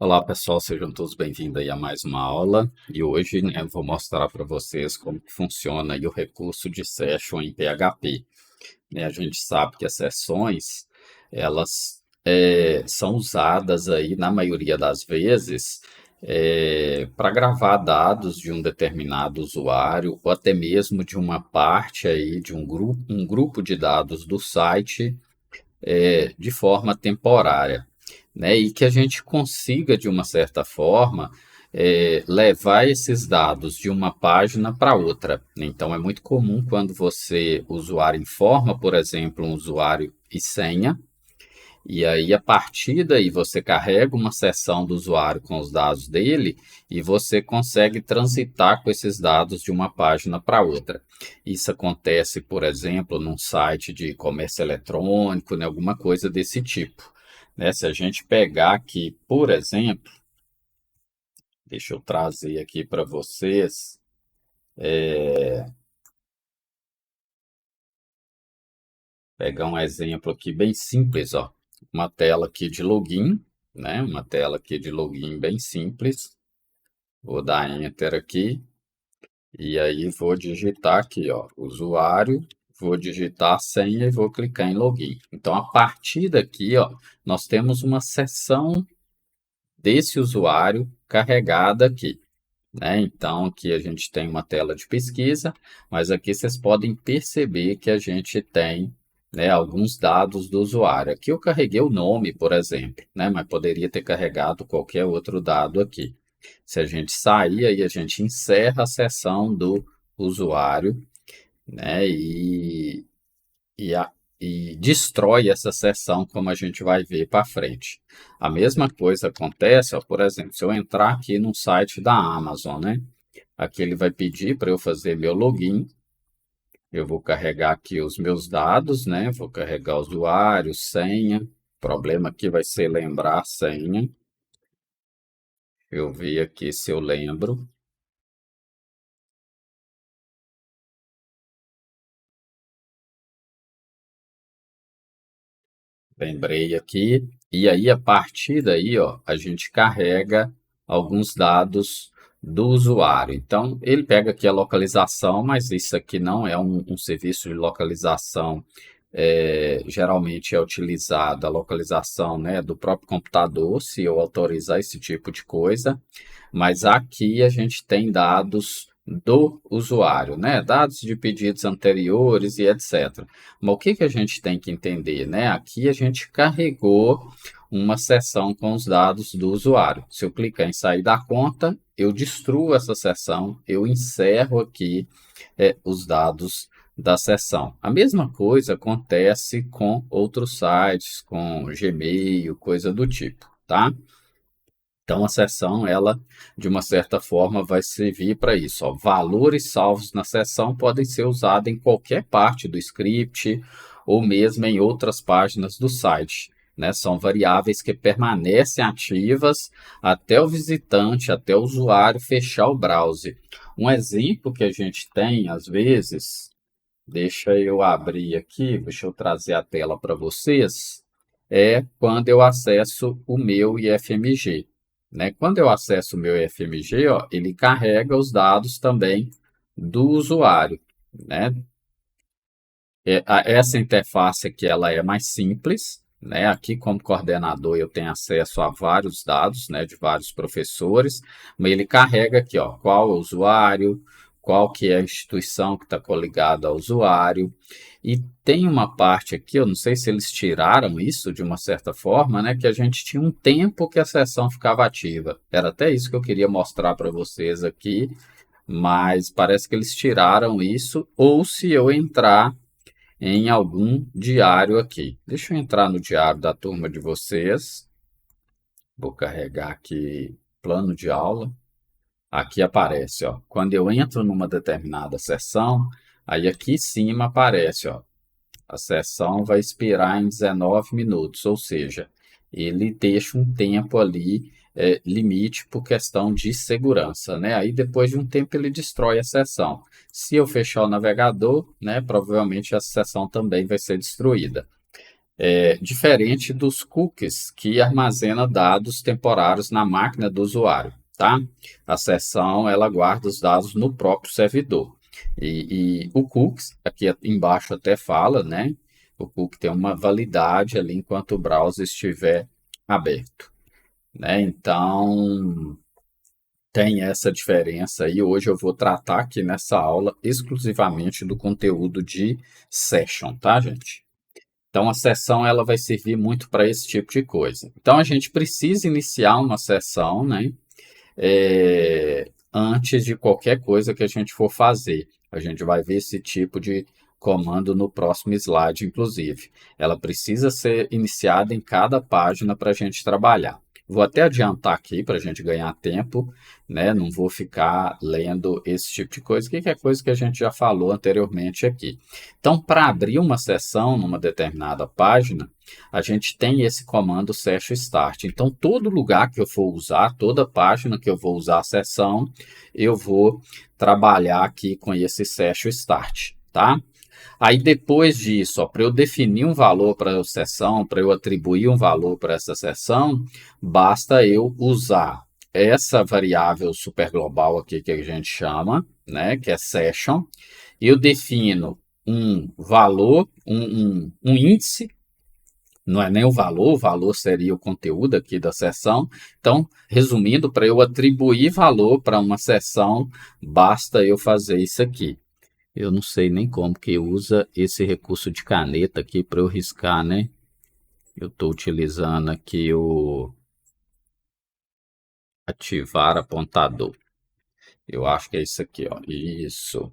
Olá pessoal, sejam todos bem-vindos aí a mais uma aula e hoje eu vou mostrar para vocês como que funciona aí o recurso de session em PHP. A gente sabe que as sessões elas são usadas aí na maioria das vezes para gravar dados de um determinado usuário ou até mesmo de uma parte aí de um grupo de dados do site de forma temporária, né? E que a gente consiga, de uma certa forma, levar esses dados de uma página para outra. Então, é muito comum quando você, usuário, informa, por exemplo, um usuário e senha, e aí, a partir daí, você carrega uma seção do usuário com os dados dele e você consegue transitar com esses dados de uma página para outra. Isso acontece, por exemplo, num site de comércio eletrônico, né, alguma coisa desse tipo. Né? Se a gente pegar aqui, por exemplo, deixa eu trazer aqui para vocês, pegar um exemplo aqui bem simples, ó. Uma tela aqui de login, né? Uma tela aqui de login bem simples. Vou dar Enter aqui e aí vou digitar aqui, ó, usuário, vou digitar a senha e vou clicar em login. Então, a partir daqui, ó, nós temos uma seção desse usuário carregada aqui, né? Então, aqui a gente tem uma tela de pesquisa, mas aqui vocês podem perceber que a gente tem, né, alguns dados do usuário. Aqui eu carreguei o nome, por exemplo, né, mas poderia ter carregado qualquer outro dado aqui. Se a gente sair, aí a gente encerra a sessão do usuário, né, e, a- e destrói essa sessão, como a gente vai ver para frente. A mesma coisa acontece, ó, por exemplo, se eu entrar aqui no site da Amazon, né? Aqui ele vai pedir para eu fazer meu login. Eu vou carregar aqui os meus dados, né? Vou carregar usuário, senha. O problema aqui vai ser lembrar a senha. Eu vi aqui se eu lembro. Lembrei aqui. E aí, a partir daí, ó, a gente carrega alguns dados do usuário. Então, ele pega aqui a localização, mas isso aqui não é um serviço de localização. Geralmente é utilizada a localização, né, do próprio computador, se eu autorizar esse tipo de coisa. Mas aqui a gente tem dados do usuário, né? Dados de pedidos anteriores e etc. Mas o que que a gente tem que entender, né? Aqui a gente carregou uma seção com os dados do usuário. Se eu clicar em sair da conta, eu destruo essa seção, eu encerro aqui os dados da seção. A mesma coisa acontece com outros sites, com Gmail, coisa do tipo, tá? Então, a seção, ela, de uma certa forma, vai servir para isso. Ó. Valores salvos na seção podem ser usados em qualquer parte do script ou mesmo em outras páginas do site. Né? São variáveis que permanecem ativas até o visitante, até o usuário fechar o browser. Um exemplo que a gente tem, às vezes, deixa eu abrir aqui, deixa eu trazer a tela para vocês, é quando eu acesso o meu IFMG. Né? Quando eu acesso o meu IFMG, ó, ele carrega os dados também do usuário. Né? Essa interface aqui ela é mais simples. Né? Aqui, como coordenador, eu tenho acesso a vários dados, né, de vários professores, mas ele carrega aqui, ó, qual é o usuário, qual que é a instituição que está coligada ao usuário, e tem uma parte aqui, eu não sei se eles tiraram isso de uma certa forma, né, que a gente tinha um tempo que a sessão ficava ativa. Era até isso que eu queria mostrar para vocês aqui, mas parece que eles tiraram isso, ou se eu entrar em algum diário aqui. Deixa eu entrar no diário da turma de vocês. Vou carregar aqui plano de aula. Aqui aparece, ó, quando eu entro numa determinada sessão, aí aqui em cima aparece, ó, a sessão vai expirar em 19 minutos, ou seja, ele deixa um tempo ali limite por questão de segurança, né? Aí depois de um tempo ele destrói a sessão. Se eu fechar o navegador, né, provavelmente essa sessão também vai ser destruída. diferente dos cookies, que armazena dados temporários na máquina do usuário, tá? A sessão, ela guarda os dados no próprio servidor. E o cookies, aqui embaixo até fala, né? O cookie tem uma validade ali enquanto o browser estiver aberto, né? Então, tem essa diferença aí. Hoje eu vou tratar aqui nessa aula exclusivamente do conteúdo de session, tá, gente? Então, a sessão ela vai servir muito para esse tipo de coisa. Então, a gente precisa iniciar uma sessão, né? Antes de qualquer coisa que a gente for fazer. A gente vai ver esse tipo de comando no próximo slide, inclusive. Ela precisa ser iniciada em cada página para a gente trabalhar. Vou até adiantar aqui para a gente ganhar tempo, né? Não vou ficar lendo esse tipo de coisa, que é coisa que a gente já falou anteriormente aqui. Então, para abrir uma sessão numa determinada página, a gente tem esse comando session start. Então, todo lugar que eu for usar, toda página que eu vou usar a sessão, eu vou trabalhar aqui com esse session start, tá? Aí, depois disso, para eu definir um valor para a sessão, para eu atribuir um valor para essa sessão, basta eu usar essa variável superglobal aqui que a gente chama, né, que é session. Eu defino um valor, um índice, não é nem o valor seria o conteúdo aqui da sessão. Então, resumindo, para eu atribuir valor para uma sessão, basta eu fazer isso aqui. Eu não sei nem como que usa esse recurso de caneta aqui para eu riscar, né? Eu estou utilizando aqui o ativar apontador. Eu acho que é isso aqui, ó. Isso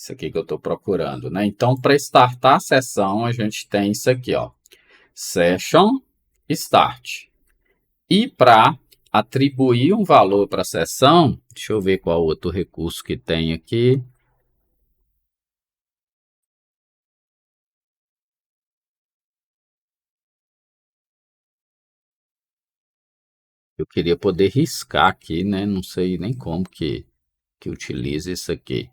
aqui que eu estou procurando, né? Então, para startar a sessão, a gente tem isso aqui, ó. Session Start. E para atribuir um valor para a sessão, deixa eu ver qual outro recurso que tem aqui. Eu queria poder riscar aqui, né? Não sei nem como que utiliza isso aqui.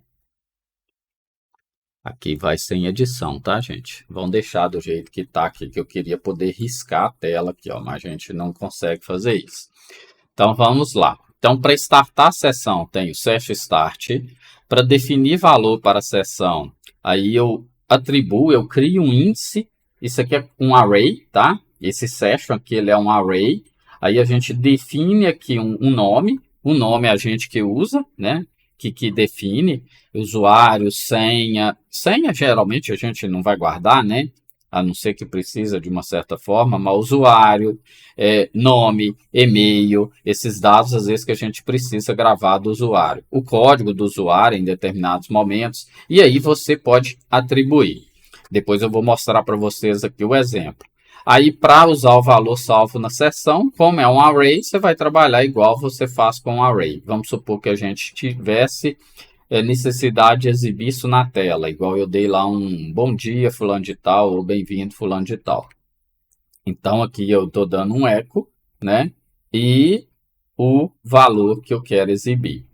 Aqui vai sem edição, tá, gente? Vão deixar do jeito que tá aqui, que eu queria poder riscar a tela aqui, ó, mas a gente não consegue fazer isso. Então, vamos lá. Então, para startar a sessão, tem o session start. Para definir valor para a sessão, aí eu atribuo, eu crio um índice. Isso aqui é um array, tá? Esse session aqui, ele é um array. Aí a gente define aqui um nome. O nome é a gente que usa, né? Que define usuário, senha. Senha, geralmente, a gente não vai guardar, né? A não ser que precisa de uma certa forma, mas usuário, nome, e-mail, esses dados às vezes que a gente precisa gravar do usuário. O código do usuário em determinados momentos, e aí você pode atribuir. Depois eu vou mostrar para vocês aqui o exemplo. Aí, para usar o valor salvo na sessão, como é um array, você vai trabalhar igual você faz com um array. Vamos supor que a gente tivesse necessidade de exibir isso na tela, igual eu dei lá um bom dia, fulano de tal, ou bem-vindo, fulano de tal. Então, aqui eu estou dando um eco, né? E o valor que eu quero exibir.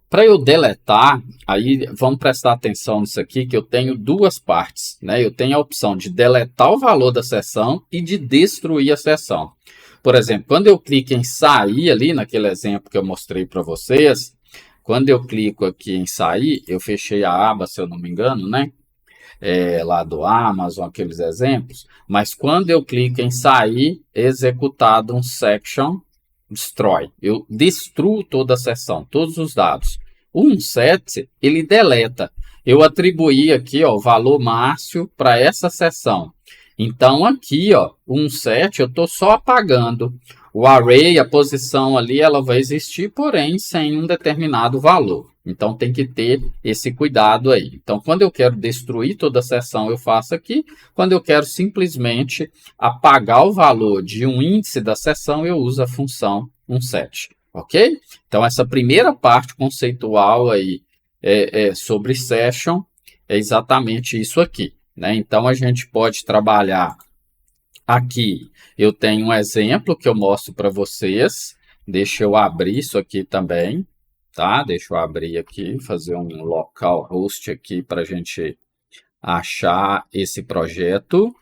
Para eu deletar, aí vamos prestar atenção nisso aqui, que eu tenho duas partes, né? Eu tenho a opção de deletar o valor da sessão e de destruir a sessão. Por exemplo, quando eu clico em sair ali, naquele exemplo que eu mostrei para vocês, quando eu clico aqui em sair, eu fechei a aba, se eu não me engano, né? Lá do Amazon, aqueles exemplos. Mas quando eu clico em sair, executado um section destroy. Eu destruo toda a seção, todos os dados. O 17, ele deleta. Eu atribuí aqui ó, o valor Márcio para essa seção. Então, aqui, ó, o 17, eu estou só apagando. O array, a posição ali, ela vai existir, porém, sem um determinado valor. Então, tem que ter esse cuidado aí. Então, quando eu quero destruir toda a seção, eu faço aqui. Quando eu quero simplesmente apagar o valor de um índice da seção, eu uso a função onSet. Ok? Então, essa primeira parte conceitual aí sobre session é exatamente isso aqui. Né? Então, a gente pode trabalhar aqui. Eu tenho um exemplo que eu mostro para vocês. Deixa eu abrir isso aqui também. Tá? Deixa eu abrir aqui, fazer um localhost aqui para a gente achar esse projeto.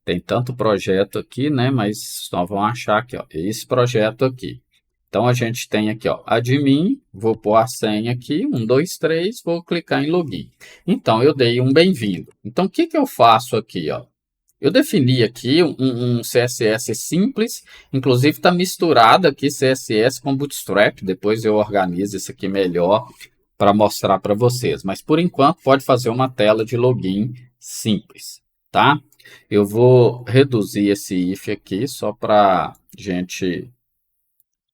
Tem tanto projeto aqui, né? Mas nós vamos achar aqui, ó, esse projeto aqui. Então a gente tem aqui, ó, admin, vou pôr a senha aqui, 1, 2, 3, vou clicar em login. Então eu dei um bem-vindo. Então o que que eu faço aqui, ó? Eu defini aqui um CSS simples, inclusive está misturado aqui CSS com Bootstrap, depois eu organizo isso aqui melhor para mostrar para vocês. Mas por enquanto pode fazer uma tela de login simples, tá? Eu vou reduzir esse if aqui só para gente...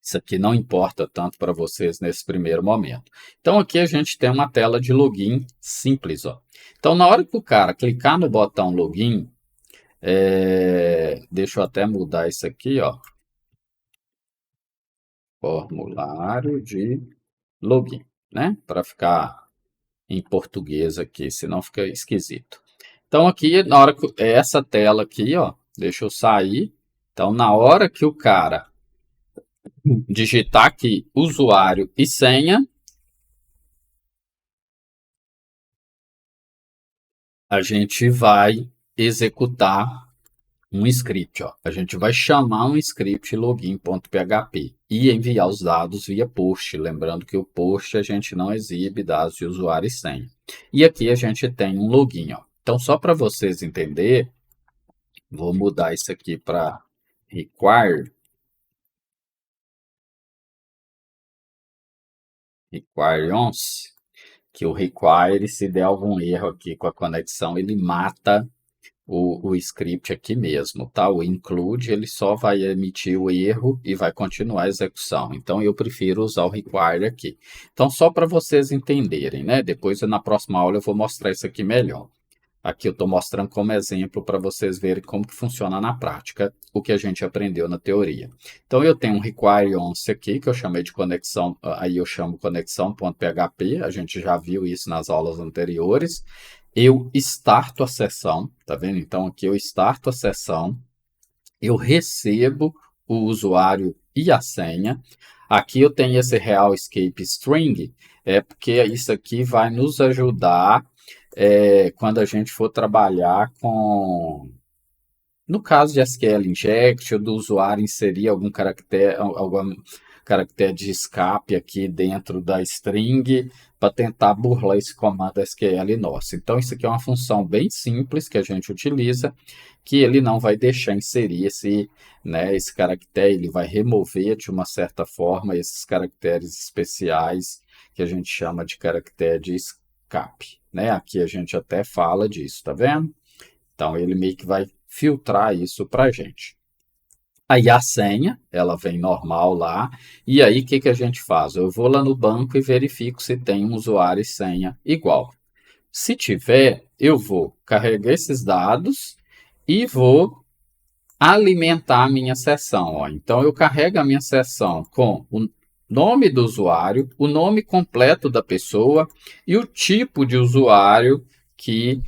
Isso aqui não importa tanto para vocês nesse primeiro momento. Então aqui a gente tem uma tela de login simples, ó. Então na hora que o cara clicar no botão login, deixa eu até mudar isso aqui, ó. Formulário de login, né? Para ficar em português aqui, senão fica esquisito. Então aqui, na hora que essa tela aqui, ó, deixa eu sair. Então na hora que o cara digitar aqui usuário e senha, a gente vai executar um script, ó. A gente vai chamar um script login.php e enviar os dados via post. Lembrando que o post a gente não exibe dados de usuário e senha. E aqui a gente tem um login, ó. Então, só para vocês entenderem, vou mudar isso aqui para require once, que o require, se der algum erro aqui com a conexão, ele mata o script aqui mesmo, tá? O include, ele só vai emitir o erro e vai continuar a execução. Então, eu prefiro usar o require aqui. Então, só para vocês entenderem, né? Depois, na próxima aula, eu vou mostrar isso aqui melhor. Aqui eu estou mostrando como exemplo para vocês verem como que funciona na prática o que a gente aprendeu na teoria. Então, eu tenho um require once aqui, que eu chamei de conexão, aí eu chamo conexão.php, a gente já viu isso nas aulas anteriores. Eu starto a sessão, tá vendo? Então, aqui eu starto a sessão, eu recebo o usuário e a senha. Aqui eu tenho esse real escape string, porque isso aqui vai nos ajudar quando a gente for trabalhar com... No caso de SQL injection, do usuário inserir algum caractere de escape aqui dentro da string para tentar burlar esse comando SQL nosso. Então, isso aqui é uma função bem simples que a gente utiliza, que ele não vai deixar inserir esse caractere, ele vai remover de uma certa forma esses caracteres especiais que a gente chama de caractere de escape, né? Aqui a gente até fala disso, tá vendo? Então, ele meio que vai filtrar isso para a gente. Aí a senha, ela vem normal lá, e aí o que que a gente faz? Eu vou lá no banco e verifico se tem um usuário e senha igual. Se tiver, eu vou carregar esses dados e vou alimentar a minha sessão. Ó. Então, eu carrego a minha sessão com o nome do usuário, o nome completo da pessoa e o tipo de usuário que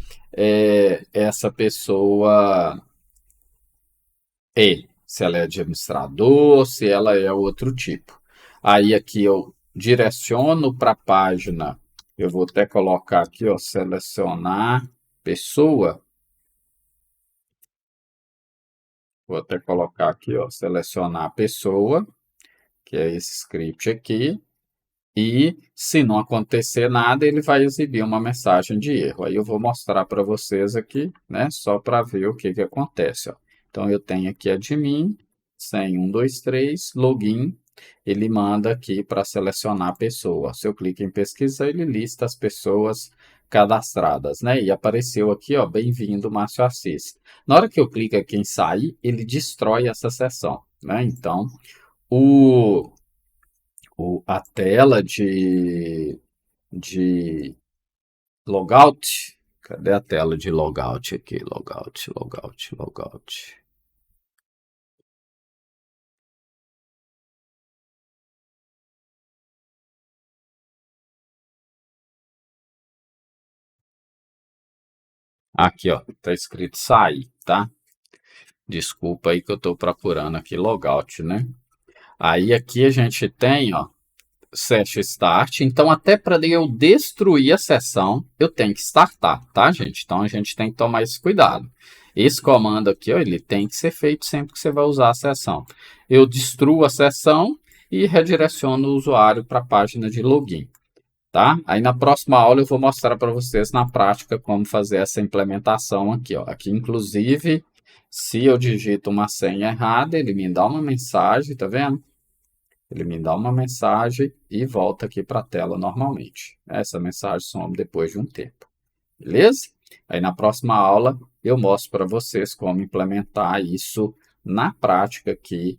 essa pessoa se ela é administrador, se ela é outro tipo. Aí aqui eu direciono para a página, eu vou até colocar aqui, ó, selecionar pessoa. Vou até colocar aqui, ó, selecionar a pessoa, que é esse script aqui. E se não acontecer nada, ele vai exibir uma mensagem de erro. Aí eu vou mostrar para vocês aqui, né? Só para ver o que que acontece, ó. Então, eu tenho aqui admin, senha 1, 2, 3, login. Ele manda aqui para selecionar a pessoa. Se eu clico em pesquisa, ele lista as pessoas cadastradas, né? E apareceu aqui, ó, bem-vindo, Márcio Assis. Na hora que eu clico aqui em sair, ele destrói essa seção, né? Então, a tela de logout. Cadê a tela de logout aqui? Logout, logout, logout. Aqui, ó, tá escrito sair, tá? Desculpa aí que eu tô procurando aqui logout, né? Aí aqui a gente tem, ó, set start. Então, até para eu destruir a sessão, eu tenho que startar, tá, gente? Então, a gente tem que tomar esse cuidado. Esse comando aqui, ó, ele tem que ser feito sempre que você vai usar a sessão. Eu destruo a sessão e redireciono o usuário para a página de login. Tá? Aí na próxima aula eu vou mostrar para vocês na prática como fazer essa implementação aqui, ó. Aqui, inclusive, se eu digito uma senha errada, ele me dá uma mensagem, tá vendo? Ele me dá uma mensagem e volta aqui para a tela normalmente. Essa mensagem some depois de um tempo. Beleza? Aí na próxima aula eu mostro para vocês como implementar isso na prática aqui,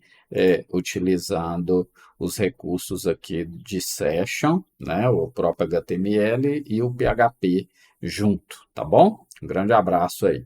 utilizando os recursos aqui de Session, né, o próprio HTML e o PHP junto, tá bom? Um grande abraço aí.